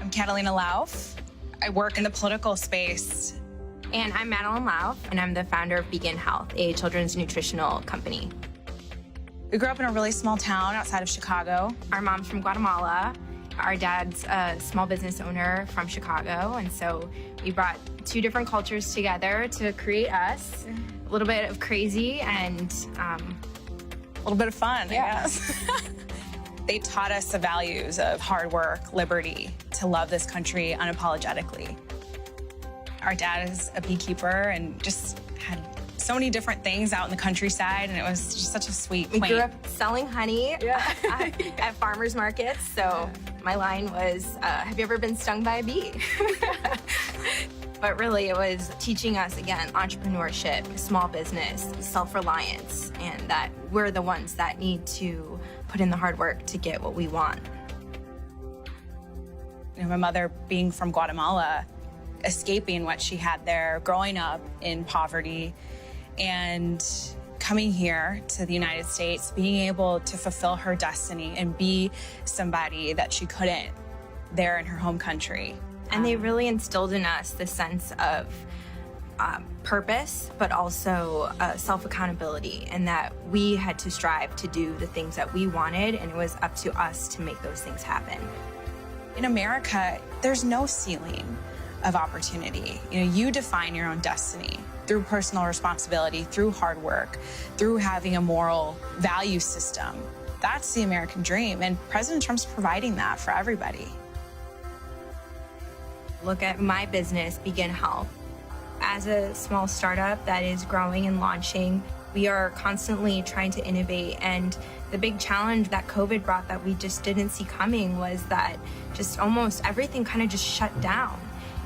I'm Catalina I work in the political space. And I'm Madeline, and I'm the founder of Begin Health, a children's nutritional company. We grew up in a really small town outside of Chicago. Our mom's from Guatemala. Our dad's a small business owner from Chicago, and so we brought two different cultures together to create us. A little bit of crazy and a little bit of fun, I guess. They taught us the values of hard work, liberty, to love this country unapologetically. Our dad is a beekeeper and just had so many different things out in the countryside, and it was just such a sweet We grew up selling honey at farmers markets, so my line was, have you ever been stung by a bee? But really, it was teaching us, again, entrepreneurship, small business, self-reliance, and that we're the ones that need to put in the hard work to get what we want. You know, my mother being from Guatemala, escaping what she had there, growing up in poverty, and coming here to the United States, being able to fulfill her destiny and be somebody that she couldn't there in her home country. And they really instilled in us the sense of purpose, but also self-accountability, and that we had to strive to do the things that we wanted, and it was up to us to make those things happen. In America, there's no ceiling of opportunity. You know, you define your own destiny through personal responsibility, through hard work, through having a moral value system. That's the American dream, and President Trump's providing that for everybody. Look at my business, Begin Health. As a small startup that is growing and launching, we are constantly trying to innovate, and the big challenge that COVID brought that we just didn't see coming was that just almost everything kind of just shut down.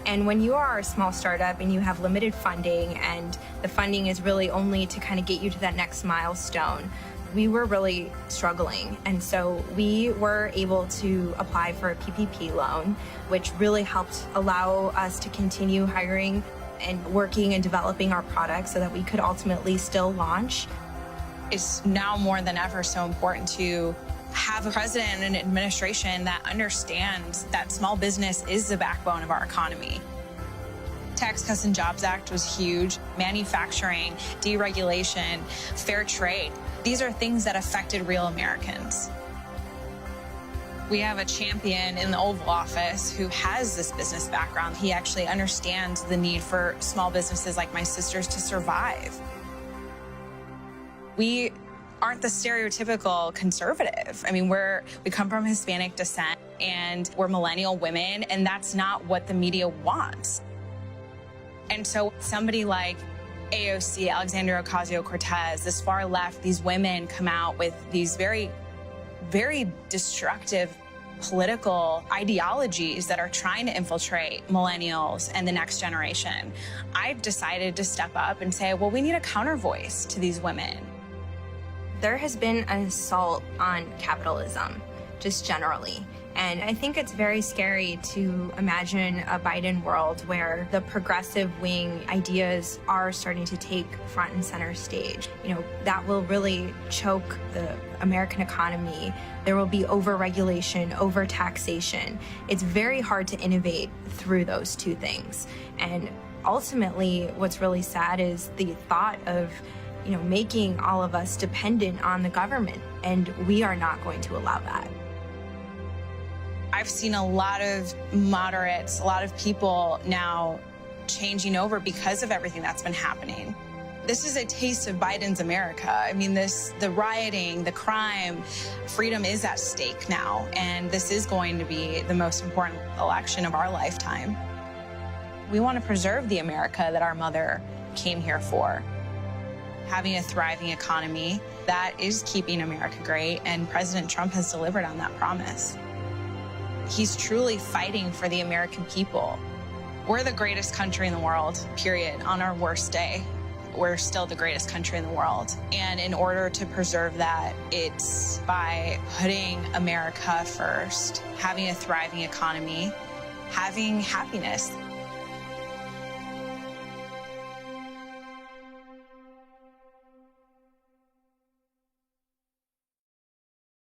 And when you are a small startup and you have limited funding, and the funding is really only to kind of get you to that next milestone, we were really struggling. And so we were able to apply for a PPP loan, which really helped allow us to continue hiring and working and developing our products so that we could ultimately still launch. It's now more than ever so important to have a president and an administration that understands that small business is the backbone of our economy. Tax Cuts and Jobs Act was huge. Manufacturing, deregulation, fair trade. These are things that affected real Americans. We have a champion in the Oval Office who has this business background. He actually understands the need for small businesses like my sisters to survive. We aren't the stereotypical conservative. I mean, we come from Hispanic descent, and we're millennial women, and that's not what the media wants. And so somebody like AOC, Alexandria Ocasio-Cortez, this far left, these women come out with these very, very destructive political ideologies that are trying to infiltrate millennials and the next generation. I've decided to step up and say, well, we need a counter voice to these women. There has been an assault on capitalism, just generally. And I think it's very scary to imagine a Biden world where the progressive wing ideas are starting to take front and center stage. You know, that will really choke the American economy. There will be over-regulation, over-taxation. It's very hard to innovate through those two things. And ultimately, what's really sad is the thought of, you know, making all of us dependent on the government, and we are not going to allow that. I've seen a lot of moderates, a lot of people now changing over because of everything that's been happening. This is a taste of Biden's America. I mean, the rioting, the crime, freedom is at stake now, and this is going to be the most important election of our lifetime. We want to preserve the America that our mother came here for. Having a thriving economy, that is keeping America great, and President Trump has delivered on that promise. He's truly fighting for the American people. We're the greatest country in the world, period. On our worst day, we're still the greatest country in the world. And in order to preserve that, it's by putting America first, having a thriving economy, having happiness.